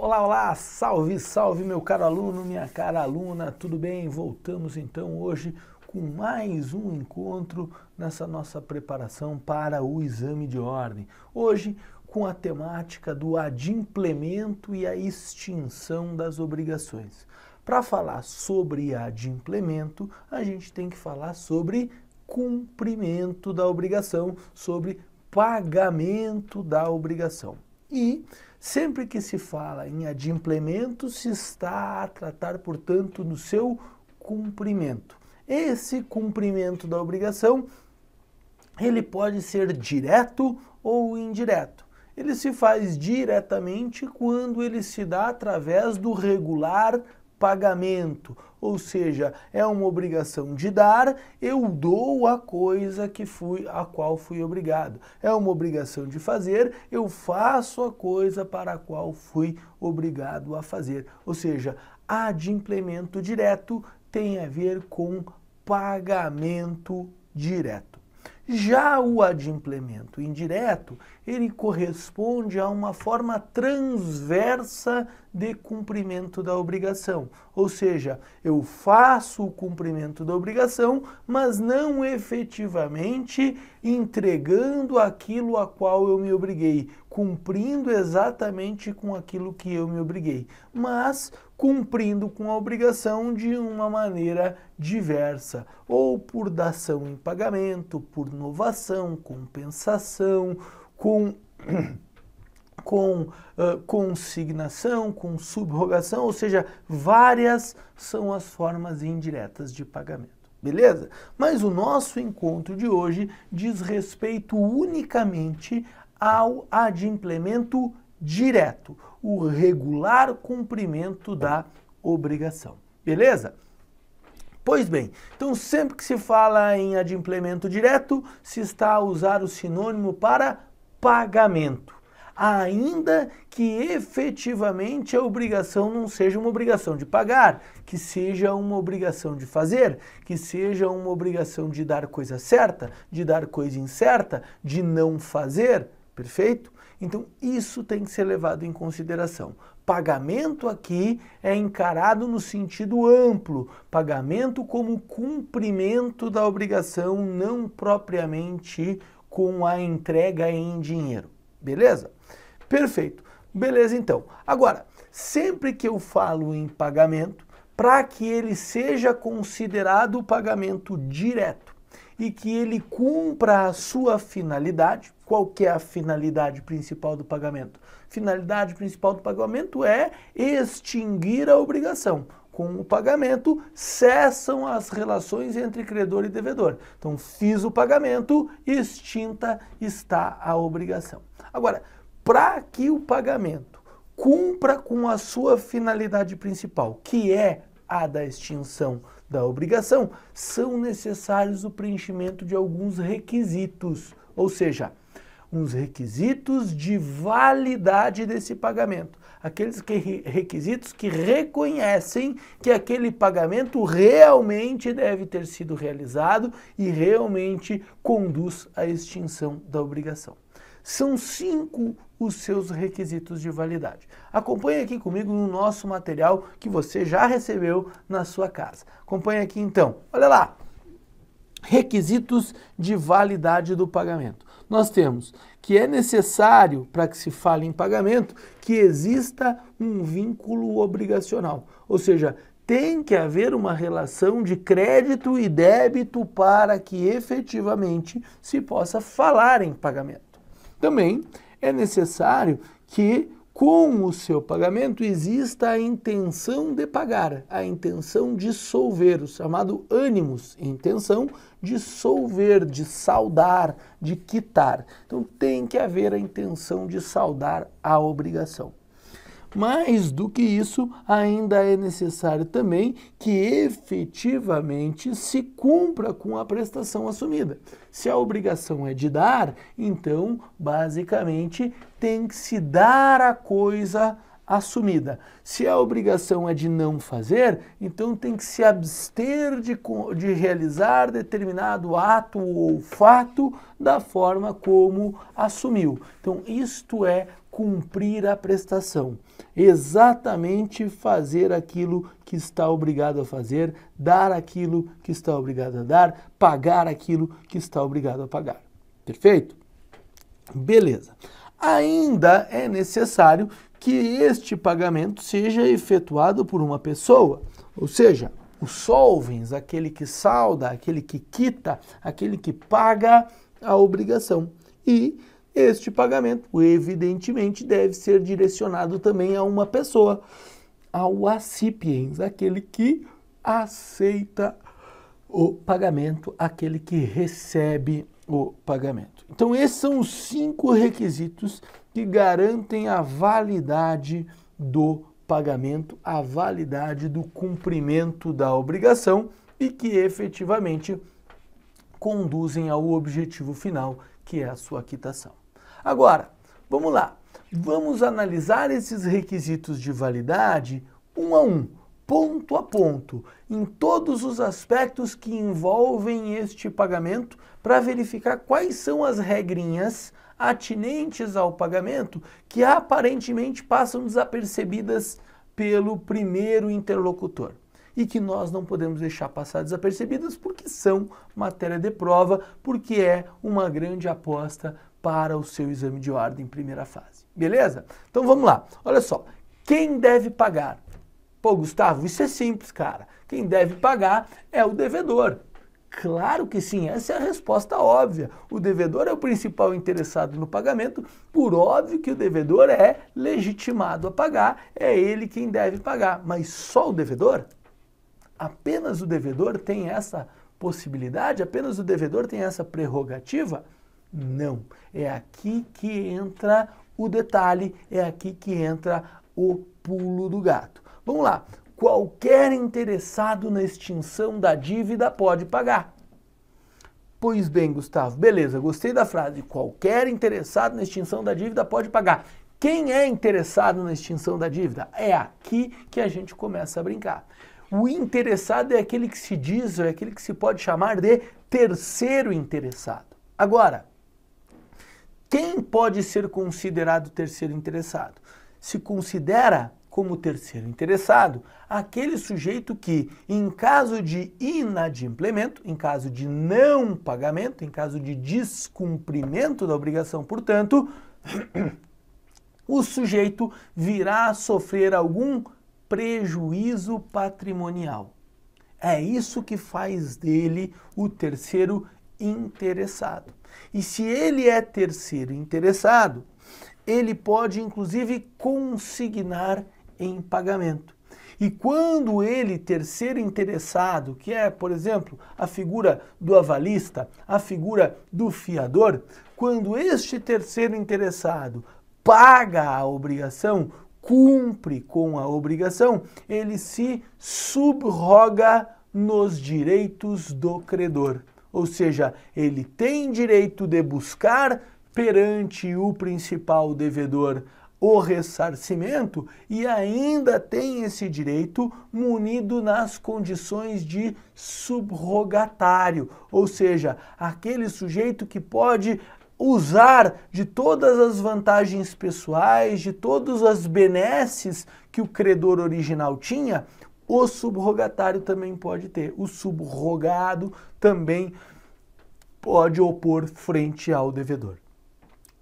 Olá, olá, salve, salve meu caro aluno, minha cara aluna, tudo bem? Voltamos então hoje com mais um encontro nessa nossa preparação para o exame de ordem. Hoje com a temática do adimplemento e a extinção das obrigações. Para falar sobre adimplemento, a gente tem que falar sobre cumprimento da obrigação, sobre pagamento da obrigação. E sempre que se fala em adimplemento, se está a tratar, portanto, do seu cumprimento. Esse cumprimento da obrigação, ele pode ser direto ou indireto. Ele se faz diretamente quando ele se dá através do regular pagamento, ou seja, é uma obrigação de dar, eu dou a coisa a qual fui obrigado. É uma obrigação de fazer, eu faço a coisa para a qual fui obrigado a fazer. Ou seja, adimplemento direto tem a ver com pagamento direto. Já o adimplemento indireto, ele corresponde a uma forma transversa de cumprimento da obrigação. Ou seja, eu faço o cumprimento da obrigação, mas não efetivamente entregando aquilo a qual eu me obriguei, cumprindo exatamente com aquilo que eu me obriguei, mas cumprindo com a obrigação de uma maneira diversa, ou por dação em pagamento, por novação, compensação, com consignação, com subrogação, ou seja, várias são as formas indiretas de pagamento. Beleza? Mas o nosso encontro de hoje diz respeito unicamente ao adimplemento direto, o regular cumprimento da obrigação. Beleza? Pois bem, então sempre que se fala em adimplemento direto, se está a usar o sinônimo para pagamento, ainda que efetivamente a obrigação não seja uma obrigação de pagar, que seja uma obrigação de fazer, que seja uma obrigação de dar coisa certa, de dar coisa incerta, de não fazer, perfeito? Então isso tem que ser levado em consideração. Pagamento aqui é encarado no sentido amplo, pagamento como cumprimento da obrigação, não propriamente com a entrega em dinheiro. Beleza? Perfeito. Beleza, então. Agora, sempre que eu falo em pagamento, para que ele seja considerado pagamento direto e que ele cumpra a sua finalidade, qual que é a finalidade principal do pagamento? Finalidade principal do pagamento é extinguir a obrigação. Com o pagamento, cessam as relações entre credor e devedor. Então, fiz o pagamento, extinta está a obrigação. Agora, para que o pagamento cumpra com a sua finalidade principal, que é a da extinção da obrigação, são necessários o preenchimento de alguns requisitos, ou seja, uns requisitos de validade desse pagamento. Aqueles requisitos que reconhecem que aquele pagamento realmente deve ter sido realizado e realmente conduz à extinção da obrigação. São 5 os seus requisitos de validade. Acompanhe aqui comigo no nosso material que você já recebeu na sua casa. Acompanhe aqui então. Olha lá. Requisitos de validade do pagamento. Nós temos que é necessário, para que se fale em pagamento, que exista um vínculo obrigacional. Ou seja, tem que haver uma relação de crédito e débito para que efetivamente se possa falar em pagamento. Também é necessário que com o seu pagamento exista a intenção de pagar, a intenção de solver, o chamado ânimos, intenção de solver, de saldar, de quitar. Então tem que haver a intenção de saldar a obrigação. Mais do que isso, ainda é necessário também que efetivamente se cumpra com a prestação assumida. Se a obrigação é de dar, então, basicamente, tem que se dar a coisa assumida. Se a obrigação é de não fazer, então tem que se abster de realizar determinado ato ou fato da forma como assumiu. Então, isto é cumprir a prestação, exatamente fazer aquilo que está obrigado a fazer, dar aquilo que está obrigado a dar, pagar aquilo que está obrigado a pagar. Perfeito? Beleza. Ainda é necessário que este pagamento seja efetuado por uma pessoa, ou seja, o solvens, aquele que salda, aquele que quita, aquele que paga a obrigação. E este pagamento, evidentemente, deve ser direcionado também a uma pessoa, ao acipiens, aquele que aceita o pagamento, aquele que recebe o pagamento. Então, esses são os 5 requisitos que garantem a validade do pagamento, a validade do cumprimento da obrigação e que efetivamente conduzem ao objetivo final, que é a sua quitação. Agora, vamos lá. Vamos analisar esses requisitos de validade um a um, ponto a ponto, em todos os aspectos que envolvem este pagamento, para verificar quais são as regrinhas atinentes ao pagamento que aparentemente passam desapercebidas pelo primeiro interlocutor e que nós não podemos deixar passar desapercebidas porque são matéria de prova, porque é uma grande aposta para o seu exame de ordem primeira fase. Beleza? Então vamos lá. Olha só. Quem deve pagar? Pô, Gustavo, isso é simples, cara. Quem deve pagar é o devedor. Claro que sim, essa é a resposta óbvia. O devedor é o principal interessado no pagamento, por óbvio que o devedor é legitimado a pagar, é ele quem deve pagar. Mas só o devedor? Apenas o devedor tem essa possibilidade? Apenas o devedor tem essa prerrogativa? Não. É aqui que entra o detalhe, é aqui que entra o pulo do gato. Vamos lá. Qualquer interessado na extinção da dívida pode pagar. Pois bem, Gustavo, beleza, gostei da frase. Qualquer interessado na extinção da dívida pode pagar. Quem é interessado na extinção da dívida? É aqui que a gente começa a brincar. O interessado é aquele que se diz, é aquele que se pode chamar de terceiro interessado. Agora, quem pode ser considerado terceiro interessado? Se considera como terceiro interessado aquele sujeito que, em caso de inadimplemento, em caso de não pagamento, em caso de descumprimento da obrigação, portanto, o sujeito virá a sofrer algum prejuízo patrimonial. É isso que faz dele o terceiro interessado. E se ele é terceiro interessado, ele pode inclusive consignar em pagamento. E quando ele, terceiro interessado, que é, por exemplo, a figura do avalista, a figura do fiador, quando este terceiro interessado paga a obrigação, cumpre com a obrigação, ele se subroga nos direitos do credor. Ou seja, ele tem direito de buscar perante o principal devedor o ressarcimento e ainda tem esse direito munido nas condições de subrogatário, ou seja, aquele sujeito que pode usar de todas as vantagens pessoais, de todas as benesses que o credor original tinha, o subrogatário também pode ter. O subrogado também pode opor frente ao devedor.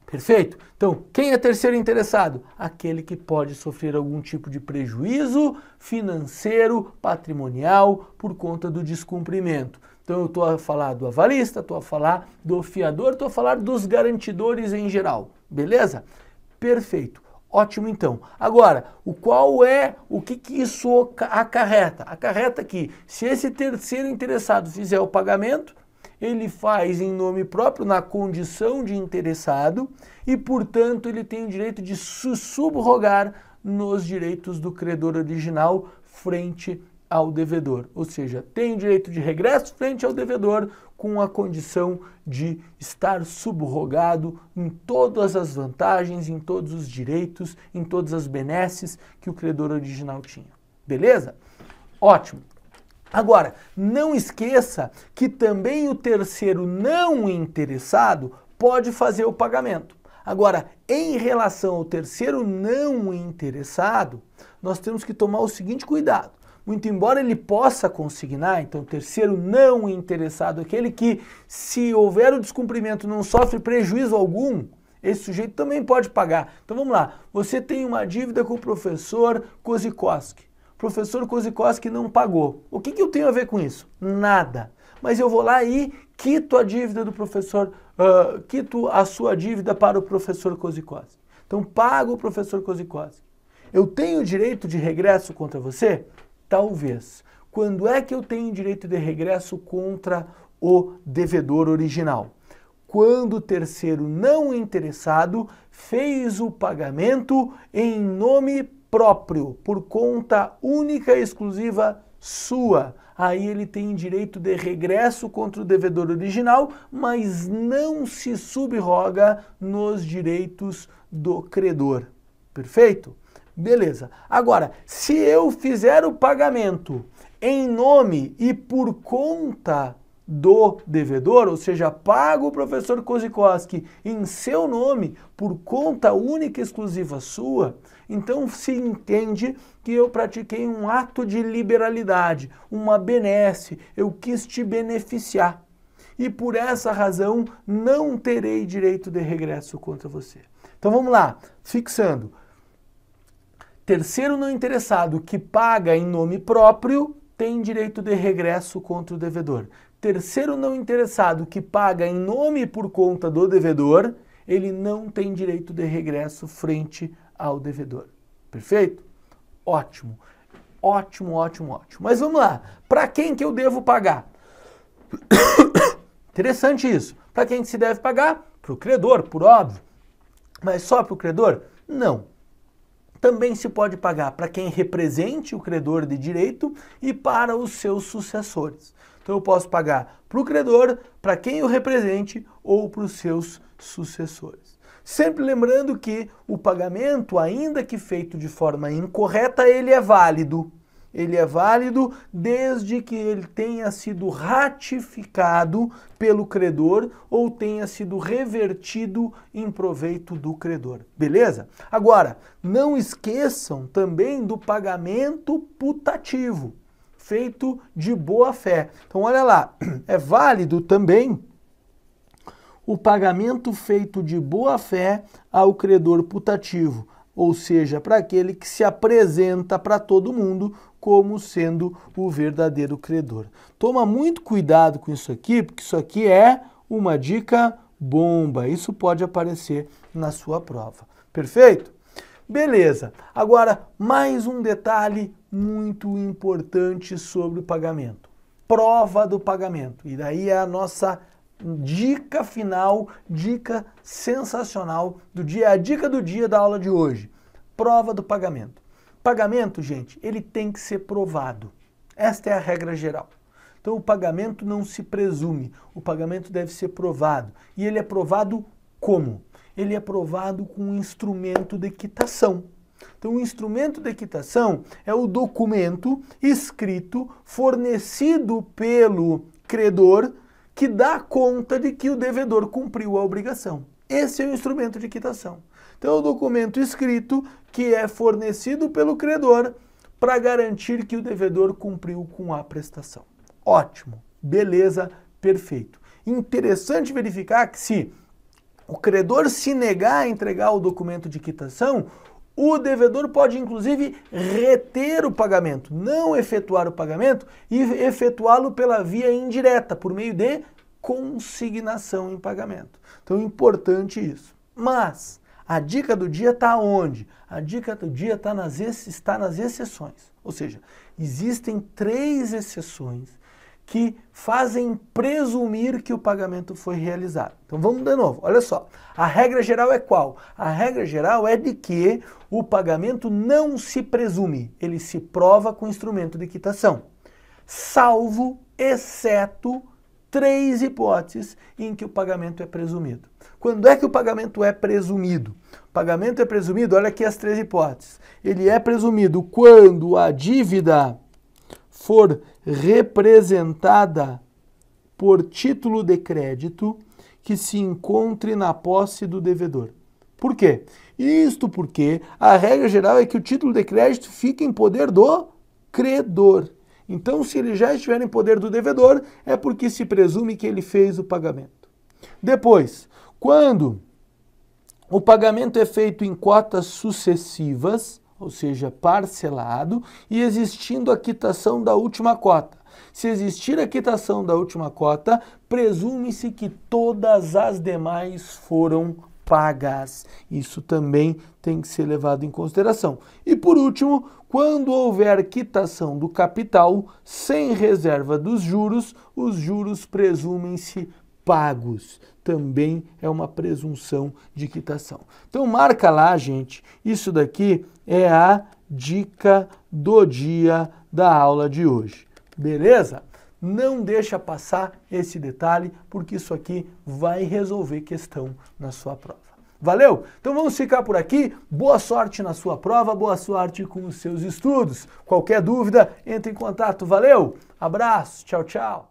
Perfeito? Então, quem é terceiro interessado? Aquele que pode sofrer algum tipo de prejuízo financeiro, patrimonial, por conta do descumprimento. Então, eu estou a falar do avalista, estou a falar do fiador, estou a falar dos garantidores em geral. Beleza? Perfeito. Ótimo, então. Agora, o que isso acarreta? Acarreta que, se esse terceiro interessado fizer o pagamento, ele faz em nome próprio, na condição de interessado, e, portanto, ele tem o direito de se subrogar nos direitos do credor original frente ao devedor. Ou seja, tem o direito de regresso frente ao devedor com a condição de estar subrogado em todas as vantagens, em todos os direitos, em todas as benesses que o credor original tinha. Beleza? Ótimo. Agora, não esqueça que também o terceiro não interessado pode fazer o pagamento. Agora, Em relação ao terceiro não interessado, nós temos que tomar o seguinte cuidado. Muito embora ele possa consignar, então o terceiro não interessado, aquele que, se houver o descumprimento, não sofre prejuízo algum, esse sujeito também pode pagar. Então vamos lá, você tem uma dívida com o professor Kozikowski. O professor Kozikowski não pagou. O que eu tenho a ver com isso? Nada. Mas eu vou lá e quito a dívida do professor, quito a sua dívida para o professor Kozikowski. Então pago o professor Kozikowski. Eu tenho direito de regresso contra você? Talvez. Quando é que eu tenho direito de regresso contra o devedor original? Quando o terceiro não interessado fez o pagamento em nome próprio, por conta única e exclusiva sua. Aí ele tem direito de regresso contra o devedor original, mas não se subroga nos direitos do credor. Perfeito? Beleza. Agora, se eu fizer o pagamento em nome e por conta do devedor, ou seja, pago o professor Kozikowski em seu nome, por conta única e exclusiva sua, então se entende que eu pratiquei um ato de liberalidade, uma benesse, eu quis te beneficiar. E por essa razão não terei direito de regresso contra você. Então vamos lá, fixando. Terceiro não interessado que paga em nome próprio tem direito de regresso contra o devedor. Terceiro não interessado que paga em nome e por conta do devedor, ele não tem direito de regresso frente ao devedor. Perfeito? Ótimo. Ótimo, ótimo, ótimo. Mas vamos lá. Para quem que eu devo pagar? Interessante isso. Para quem se deve pagar? Para o credor, por óbvio. Mas só para o credor? Não. Também se pode pagar para quem represente o credor de direito e para os seus sucessores. Então eu posso pagar para o credor, para quem o represente ou para os seus sucessores. Sempre lembrando que o pagamento, ainda que feito de forma incorreta, ele é válido. Ele é válido desde que ele tenha sido ratificado pelo credor ou tenha sido revertido em proveito do credor. Beleza? Agora, não esqueçam também do pagamento putativo, feito de boa fé. Então, olha lá, é válido também o pagamento feito de boa fé ao credor putativo, ou seja, para aquele que se apresenta para todo mundo como sendo o verdadeiro credor. Toma muito cuidado com isso aqui, porque isso aqui é uma dica bomba. Isso pode aparecer na sua prova. Perfeito? Beleza. Agora, mais um detalhe muito importante sobre o pagamento. Prova do pagamento. E daí é a nossa dica final, dica sensacional do dia, a dica do dia da aula de hoje. Prova do pagamento. Pagamento, gente, ele tem que ser provado. Esta é a regra geral. Então o pagamento não se presume, o pagamento deve ser provado. E ele é provado como? Ele é provado com um instrumento de quitação. Então o instrumento de quitação é o documento escrito, fornecido pelo credor, que dá conta de que o devedor cumpriu a obrigação. Esse é o instrumento de quitação. Então, é o documento escrito que é fornecido pelo credor para garantir que o devedor cumpriu com a prestação. Ótimo, beleza, perfeito. Interessante verificar que se o credor se negar a entregar o documento de quitação, o devedor pode, inclusive, reter o pagamento, não efetuar o pagamento e efetuá-lo pela via indireta, por meio de consignação em pagamento. Então, é importante isso. Mas a dica do dia está onde? A dica do dia está nas exceções. Ou seja, existem 3 exceções que fazem presumir que o pagamento foi realizado. Então vamos de novo, olha só. A regra geral é qual? A regra geral é de que o pagamento não se presume, ele se prova com instrumento de quitação, salvo, exceto, 3 hipóteses em que o pagamento é presumido. Quando é que o pagamento é presumido? O pagamento é presumido, olha aqui as 3 hipóteses. Ele é presumido quando a dívida for representada por título de crédito que se encontre na posse do devedor. Por quê? Isto porque a regra geral é que o título de crédito fica em poder do credor. Então, se ele já estiver em poder do devedor, é porque se presume que ele fez o pagamento. Depois, quando o pagamento é feito em cotas sucessivas, ou seja, parcelado, e existindo a quitação da última cota. Se existir a quitação da última cota, presume-se que todas as demais foram pagas. Isso também tem que ser levado em consideração. E por último, quando houver quitação do capital sem reserva dos juros, os juros presumem-se pagos. Também é uma presunção de quitação. Então marca lá, gente, isso daqui é a dica do dia da aula de hoje. Beleza? Não deixa passar esse detalhe, porque isso aqui vai resolver questão na sua prova. Valeu? Então vamos ficar por aqui. Boa sorte na sua prova, boa sorte com os seus estudos. Qualquer dúvida, entre em contato. Valeu? Abraço, tchau, tchau.